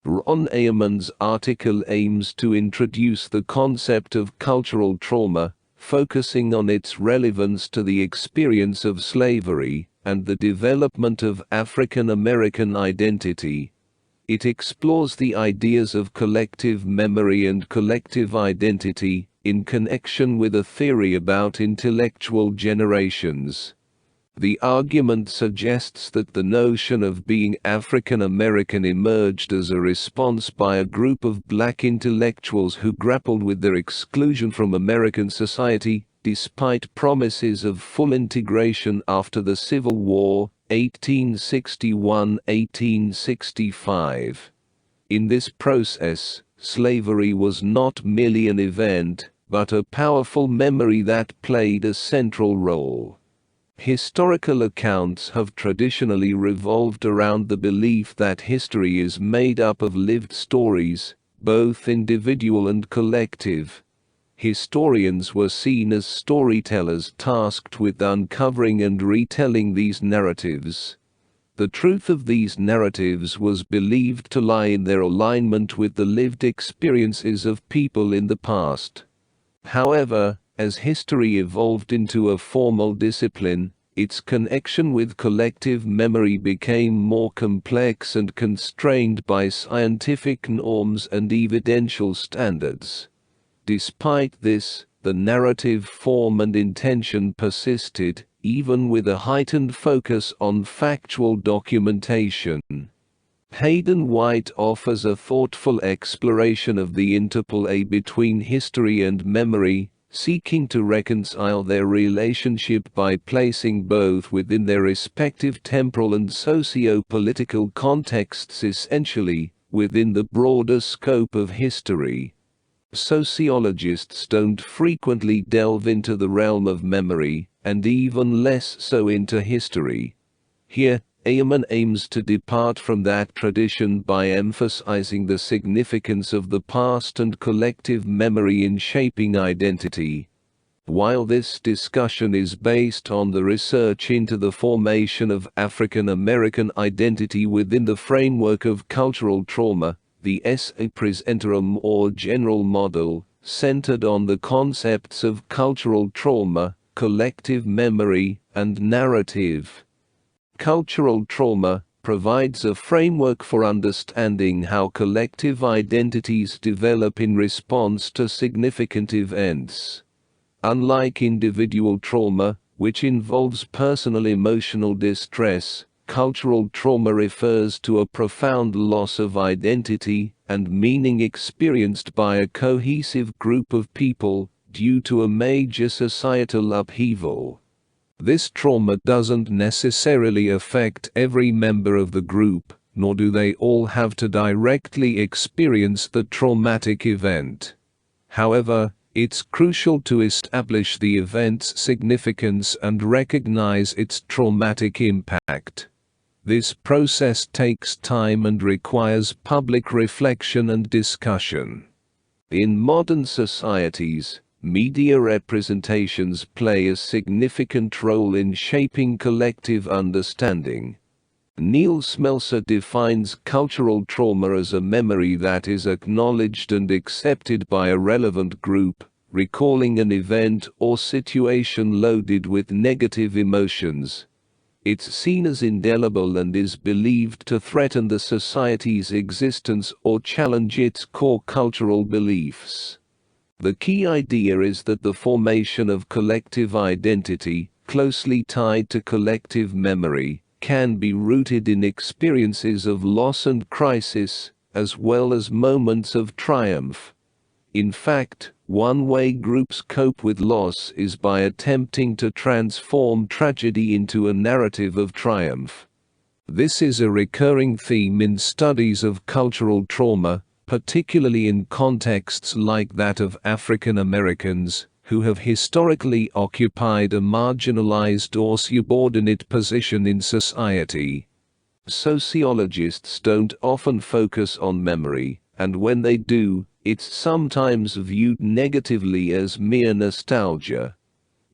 Ron Eyerman's article aims to introduce the concept of cultural trauma, focusing on its relevance to the experience of slavery and the development of African American identity. It explores the ideas of collective memory and collective identity in connection with a theory about intellectual generations. The argument suggests that the notion of being African American emerged as a response by a group of black intellectuals who grappled with their exclusion from American society, despite promises of full integration after the Civil War, 1861–1865. In this process, slavery was not merely an event, but a powerful memory that played a central role. Historical accounts have traditionally revolved around the belief that history is made up of lived stories, both individual and collective. Historians were seen as storytellers tasked with uncovering and retelling these narratives. The truth of these narratives was believed to lie in their alignment with the lived experiences of people in the past. However, as history evolved into a formal discipline, its connection with collective memory became more complex and constrained by scientific norms and evidential standards. Despite this, the narrative form and intention persisted, even with a heightened focus on factual documentation. Hayden White offers a thoughtful exploration of the interplay between history and memory, seeking to reconcile their relationship by placing both within their respective temporal and socio-political contexts, essentially within the broader scope of history. Sociologists don't frequently delve into the realm of memory, and even less so into history. Here, Eyerman aims to depart from that tradition by emphasizing the significance of the past and collective memory in shaping identity. While this discussion is based on the research into the formation of African American identity within the framework of cultural trauma, the essay presents a more general model, centered on the concepts of cultural trauma, collective memory, and narrative. Cultural trauma provides a framework for understanding how collective identities develop in response to significant events. Unlike individual trauma, which involves personal emotional distress, cultural trauma refers to a profound loss of identity and meaning experienced by a cohesive group of people due to a major societal upheaval. This trauma doesn't necessarily affect every member of the group, nor do they all have to directly experience the traumatic event. However, it's crucial to establish the event's significance and recognize its traumatic impact. This process takes time and requires public reflection and discussion. In modern societies, media representations play a significant role in shaping collective understanding. Neil Smelser defines cultural trauma as a memory that is acknowledged and accepted by a relevant group, recalling an event or situation loaded with negative emotions. It's seen as indelible and is believed to threaten the society's existence or challenge its core cultural beliefs. The key idea is that the formation of collective identity, closely tied to collective memory, can be rooted in experiences of loss and crisis, as well as moments of triumph. In fact, one way groups cope with loss is by attempting to transform tragedy into a narrative of triumph. This is a recurring theme in studies of cultural trauma, particularly in contexts like that of African Americans, who have historically occupied a marginalized or subordinate position in society. Sociologists don't often focus on memory, and when they do, it's sometimes viewed negatively as mere nostalgia.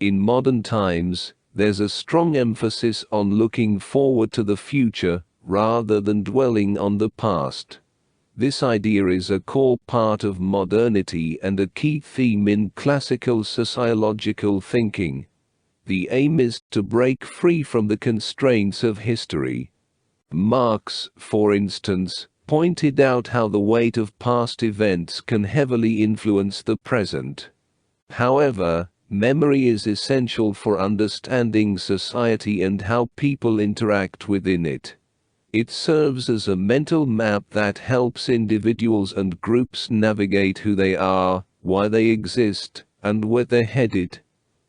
In modern times, there's a strong emphasis on looking forward to the future, rather than dwelling on the past. This idea is a core part of modernity and a key theme in classical sociological thinking. The aim is to break free from the constraints of history. Marx, for instance, pointed out how the weight of past events can heavily influence the present. However, memory is essential for understanding society and how people interact within it. It serves as a mental map that helps individuals and groups navigate who they are, why they exist, and where they're headed.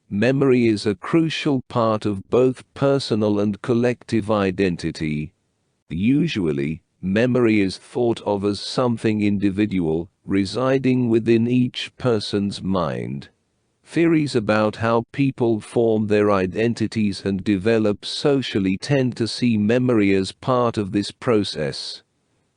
Memory is a crucial part of both personal and collective identity. Usually, memory is thought of as something individual, residing within each person's mind. Theories about how people form their identities and develop socially tend to see memory as part of this process.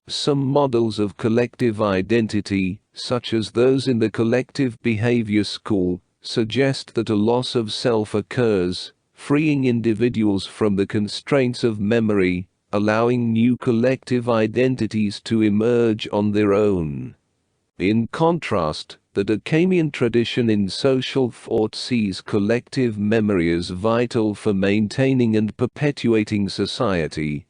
Some models of collective identity, such as those in the collective behavior school, suggest that a loss of self occurs, freeing individuals from the constraints of memory, allowing new collective identities to emerge on their own. In contrast, the Durkheimian tradition in social thought sees collective memory as vital for maintaining and perpetuating society.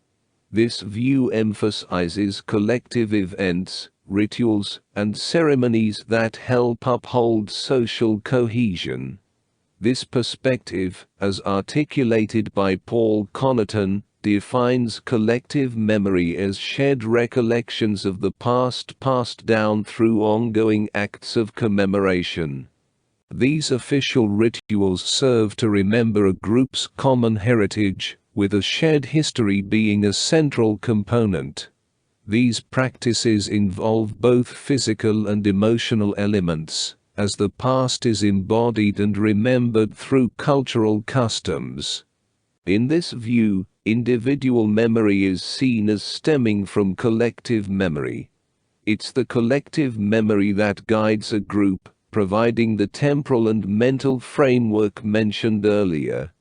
This view emphasizes collective events, rituals, and ceremonies that help uphold social cohesion. This perspective, as articulated by Paul Connaughton, defines collective memory as shared recollections of the past passed down through ongoing acts of commemoration. These official rituals serve to remember a group's common heritage, with a shared history being a central component. These practices involve both physical and emotional elements, as the past is embodied and remembered through cultural customs. In this view, individual memory is seen as stemming from collective memory. It's the collective memory that guides a group, providing the temporal and mental framework mentioned earlier.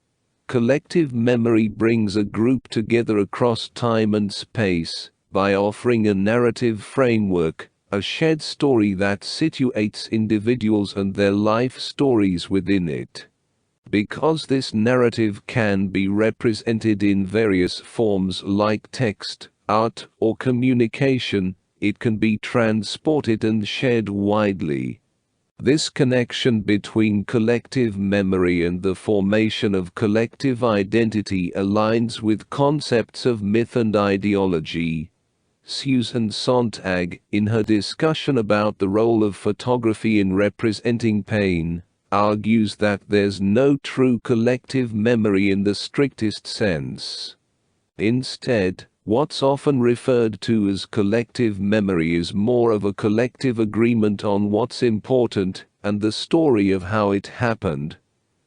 Collective memory brings a group together across time and space, by offering a narrative framework, a shared story that situates individuals and their life stories within it. Because this narrative can be represented in various forms like text, art, or communication, it can be transported and shared widely. This connection between collective memory and the formation of collective identity aligns with concepts of myth and ideology. Susan Sontag, in her discussion about the role of photography in representing pain, argues that there's no true collective memory in the strictest sense. Instead, what's often referred to as collective memory is more of a collective agreement on what's important, and the story of how it happened.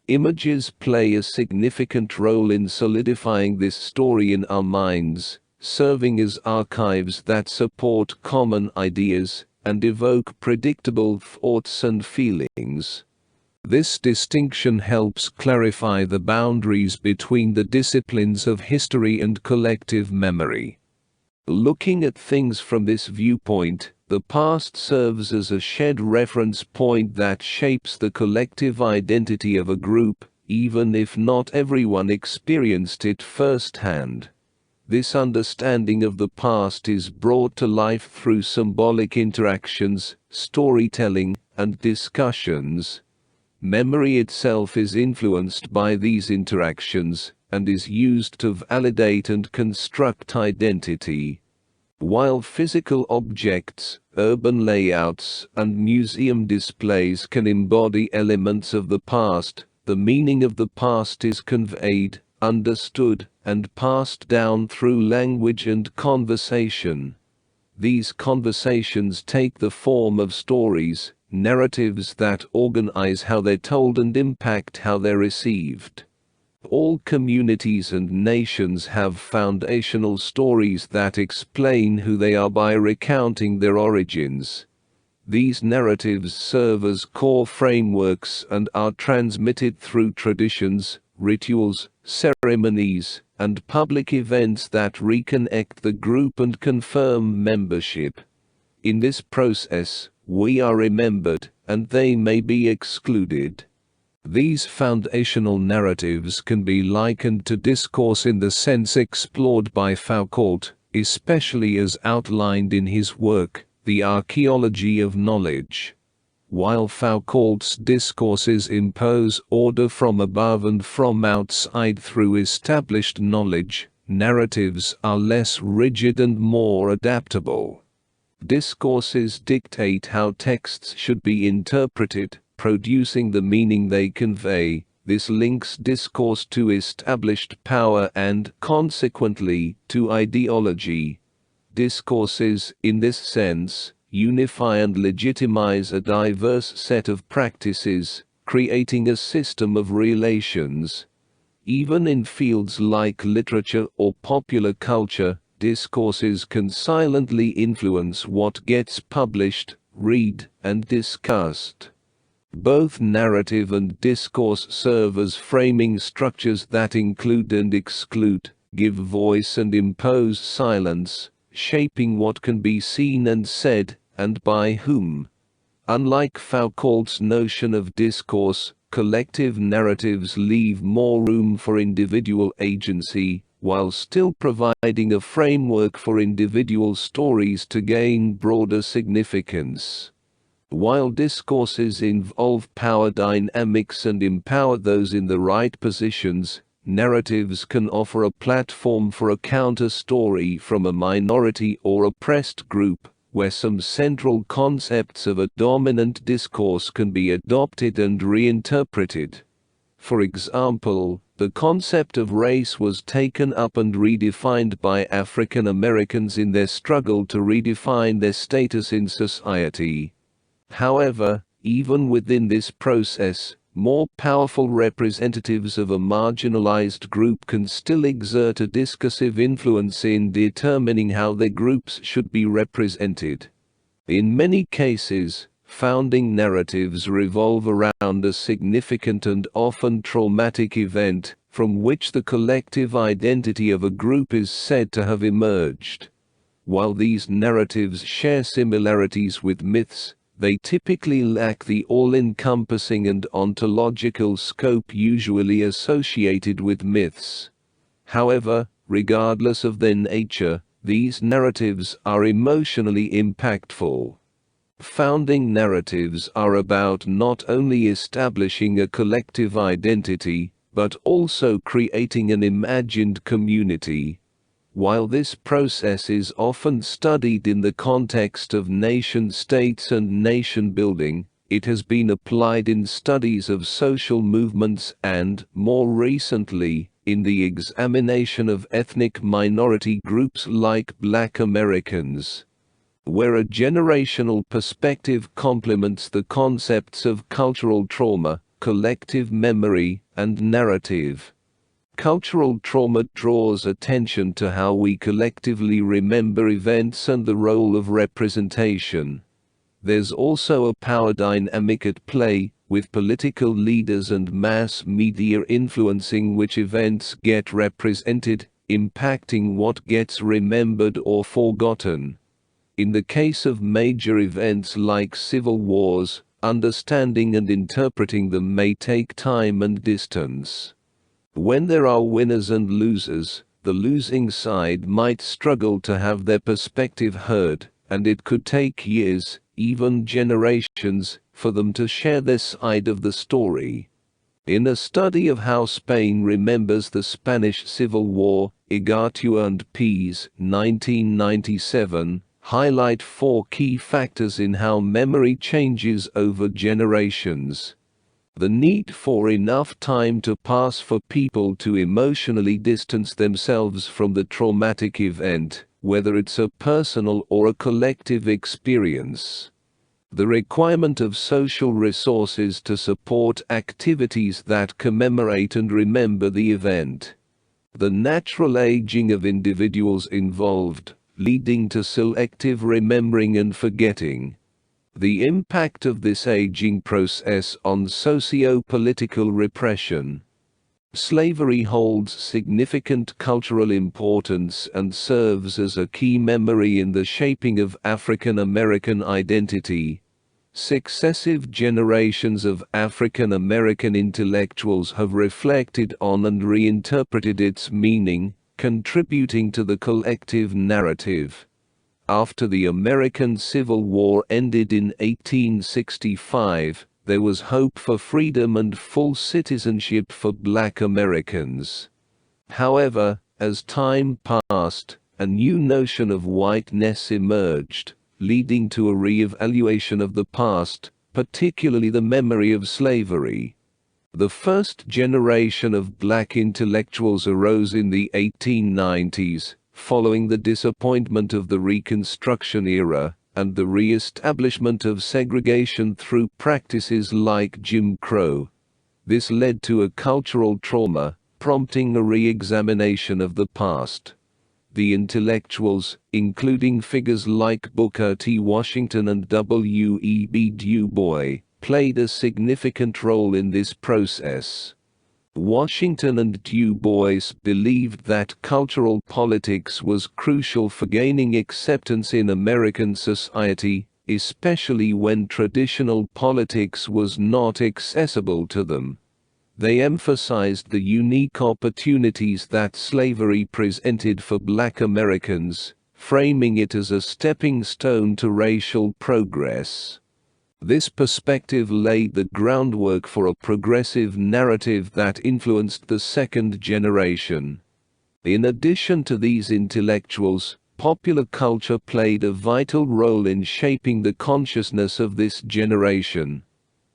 Images play a significant role in solidifying this story in our minds, serving as archives that support common ideas, and evoke predictable thoughts and feelings. This distinction helps clarify the boundaries between the disciplines of history and collective memory. Looking at things from this viewpoint, the past serves as a shared reference point that shapes the collective identity of a group, even if not everyone experienced it firsthand. This understanding of the past is brought to life through symbolic interactions, storytelling, and discussions. Memory itself is influenced by these interactions, and is used to validate and construct identity. While physical objects, urban layouts, and museum displays can embody elements of the past, the meaning of the past is conveyed, understood, and passed down through language and conversation. These conversations take the form of stories, narratives that organize how they're told and impact how they're received. All communities and nations have foundational stories that explain who they are by recounting their origins. These narratives serve as core frameworks and are transmitted through traditions, rituals, ceremonies, and public events that reconnect the group and confirm membership. In this process, we are remembered, and they may be excluded. These foundational narratives can be likened to discourse in the sense explored by Foucault, especially as outlined in his work, The Archaeology of Knowledge. While Foucault's discourses impose order from above and from outside through established knowledge, narratives are less rigid and more adaptable. Discourses dictate how texts should be interpreted, producing the meaning they convey. This links discourse to established power and, consequently, to ideology. Discourses, in this sense, unify and legitimize a diverse set of practices, creating a system of relations. Even in fields like literature or popular culture, discourses can silently influence what gets published, read, and discussed. Both narrative and discourse serve as framing structures that include and exclude, give voice and impose silence, shaping what can be seen and said, and by whom. Unlike Foucault's notion of discourse, collective narratives leave more room for individual agency, while still providing a framework for individual stories to gain broader significance. While discourses involve power dynamics and empower those in the right positions, narratives can offer a platform for a counter-story from a minority or oppressed group, where some central concepts of a dominant discourse can be adopted and reinterpreted. For example, the concept of race was taken up and redefined by African Americans in their struggle to redefine their status in society. However, even within this process, more powerful representatives of a marginalized group can still exert a discursive influence in determining how their groups should be represented. In many cases, founding narratives revolve around a significant and often traumatic event, from which the collective identity of a group is said to have emerged. While these narratives share similarities with myths, they typically lack the all-encompassing and ontological scope usually associated with myths. However, regardless of their nature, these narratives are emotionally impactful. Founding narratives are about not only establishing a collective identity, but also creating an imagined community. While this process is often studied in the context of nation-states and nation-building, it has been applied in studies of social movements and, more recently, in the examination of ethnic minority groups like Black Americans, where a generational perspective complements the concepts of cultural trauma, collective memory, and narrative. Cultural trauma draws attention to how we collectively remember events and the role of representation. There's also a power dynamic at play, with political leaders and mass media influencing which events get represented, impacting what gets remembered or forgotten. In the case of major events like civil wars, understanding and interpreting them may take time and distance. When there are winners and losers, the losing side might struggle to have their perspective heard, and it could take years, even generations, for them to share their side of the story. In a study of how Spain remembers the Spanish Civil War, Igatua and Pease, 1997, highlight 4 key factors in how memory changes over generations. The need for enough time to pass for people to emotionally distance themselves from the traumatic event, whether it's a personal or a collective experience. The requirement of social resources to support activities that commemorate and remember the event. The natural aging of individuals involved, leading to selective remembering and forgetting. The impact of this aging process on socio-political repression. Slavery holds significant cultural importance and serves as a key memory in the shaping of African American identity. Successive generations of African American intellectuals have reflected on and reinterpreted its meaning, contributing to the collective narrative. After the American Civil War ended in 1865, there was hope for freedom and full citizenship for Black Americans. However, as time passed, a new notion of whiteness emerged, leading to a re-evaluation of the past, particularly the memory of slavery. The first generation of Black intellectuals arose in the 1890s, following the disappointment of the Reconstruction era, and the re-establishment of segregation through practices like Jim Crow. This led to a cultural trauma, prompting a re-examination of the past. The intellectuals, including figures like Booker T. Washington and W.E.B. Du Bois, played a significant role in this process. Washington and Du Bois believed that cultural politics was crucial for gaining acceptance in American society, especially when traditional politics was not accessible to them. They emphasized the unique opportunities that slavery presented for Black Americans, framing it as a stepping stone to racial progress. This perspective laid the groundwork for a progressive narrative that influenced the second generation. In addition to these intellectuals, popular culture played a vital role in shaping the consciousness of this generation.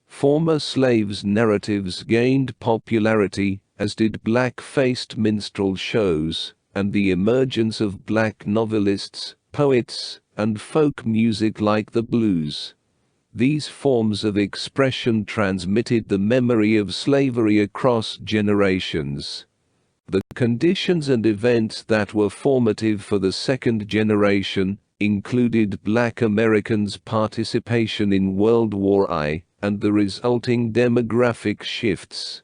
Former slaves' narratives gained popularity, as did black-faced minstrel shows, and the emergence of Black novelists, poets, and folk music like the blues. These forms of expression transmitted the memory of slavery across generations. The conditions and events that were formative for the second generation included Black Americans' participation in World War I and the resulting demographic shifts.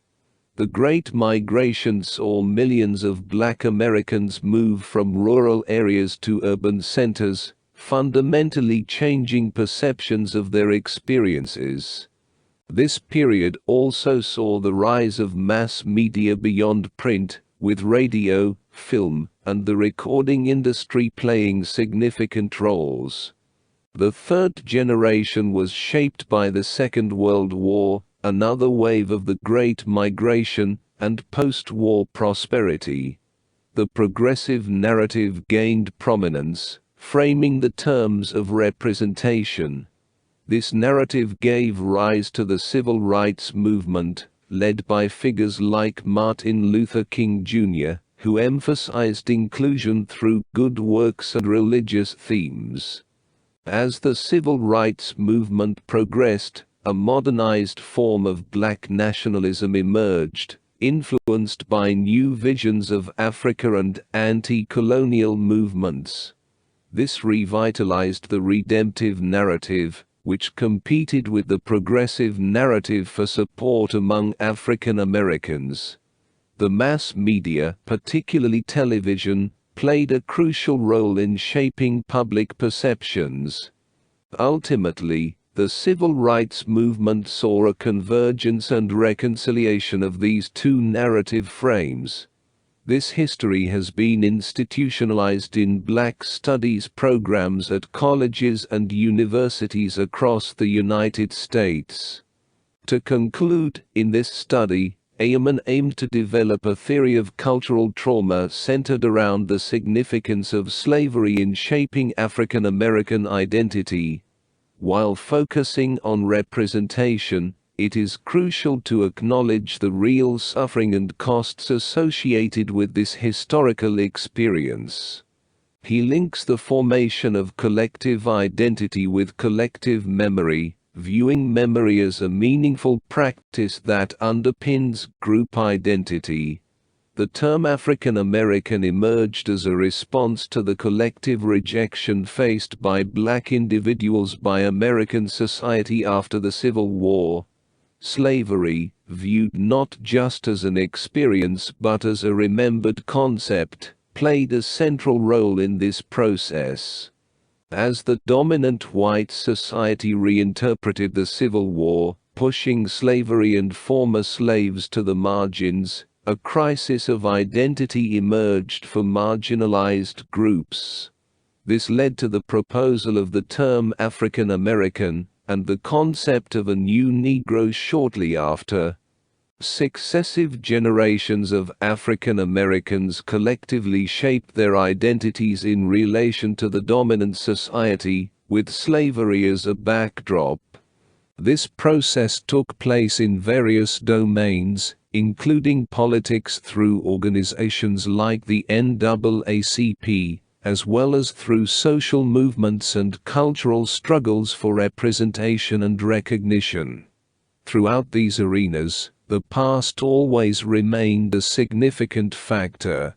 The Great Migration saw millions of Black Americans move from rural areas to urban centers, fundamentally changing perceptions of their experiences. This period also saw the rise of mass media beyond print, with radio, film, and the recording industry playing significant roles. The third generation was shaped by the Second World War, another wave of the Great Migration, and post-war prosperity. The progressive narrative gained prominence, framing the terms of representation. This narrative gave rise to the civil rights movement, led by figures like Martin Luther King Jr., who emphasized inclusion through good works and religious themes. As the civil rights movement progressed, a modernized form of Black nationalism emerged, influenced by new visions of Africa and anti-colonial movements. This revitalized the redemptive narrative, which competed with the progressive narrative for support among African Americans. The mass media, particularly television, played a crucial role in shaping public perceptions. Ultimately, the civil rights movement saw a convergence and reconciliation of these two narrative frames. This history has been institutionalized in Black studies programs at colleges and universities across the United States. To conclude, in this study, Eyerman aimed to develop a theory of cultural trauma centered around the significance of slavery in shaping African American identity. While focusing on representation, it is crucial to acknowledge the real suffering and costs associated with this historical experience. He links the formation of collective identity with collective memory, viewing memory as a meaningful practice that underpins group identity. The term African American emerged as a response to the collective rejection faced by Black individuals by American society after the Civil War. slavery, viewed not just as an experience but as a remembered concept, played a central role in this process. As the dominant white society reinterpreted the Civil War, pushing slavery and former slaves to the margins, a crisis of identity emerged for marginalized groups. This led to the proposal of the term African American, and the concept of a new Negro shortly after. Successive generations of African Americans collectively shaped their identities in relation to the dominant society, with slavery as a backdrop. This process took place in various domains, including politics through organizations like the NAACP, as well as through social movements and cultural struggles for representation and recognition. Throughout these arenas, the past always remained a significant factor.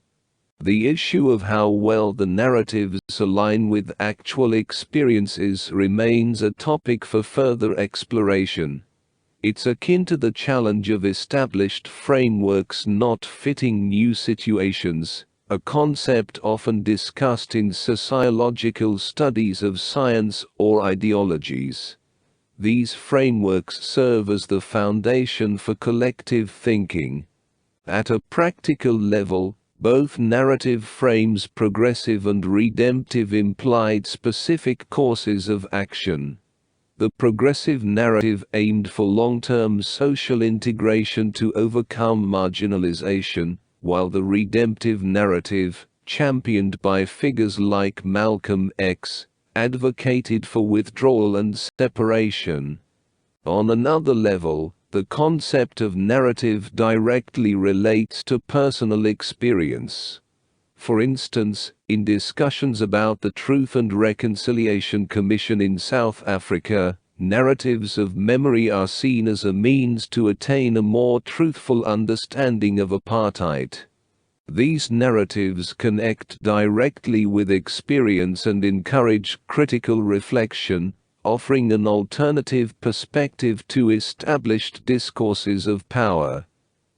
The issue of how well the narratives align with actual experiences remains a topic for further exploration. It's akin to the challenge of established frameworks not fitting new situations, a concept often discussed in sociological studies of science or ideologies. These frameworks serve as the foundation for collective thinking. At a practical level, both narrative frames, progressive and redemptive, implied specific courses of action. The progressive narrative aimed for long-term social integration to overcome marginalization, while the redemptive narrative, championed by figures like Malcolm X, advocated for withdrawal and separation. On another level, the concept of narrative directly relates to personal experience. For instance, in discussions about the Truth and Reconciliation Commission in South Africa, narratives of memory are seen as a means to attain a more truthful understanding of apartheid. These narratives connect directly with experience and encourage critical reflection, offering an alternative perspective to established discourses of power.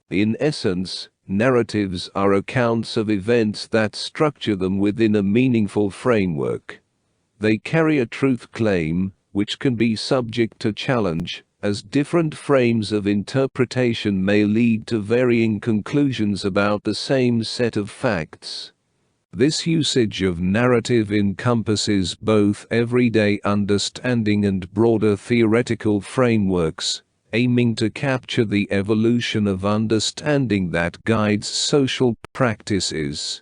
In essence, narratives are accounts of events that structure them within a meaningful framework. They carry a truth claim, which can be subject to challenge, as different frames of interpretation may lead to varying conclusions about the same set of facts. This usage of narrative encompasses both everyday understanding and broader theoretical frameworks, aiming to capture the evolution of understanding that guides social practices.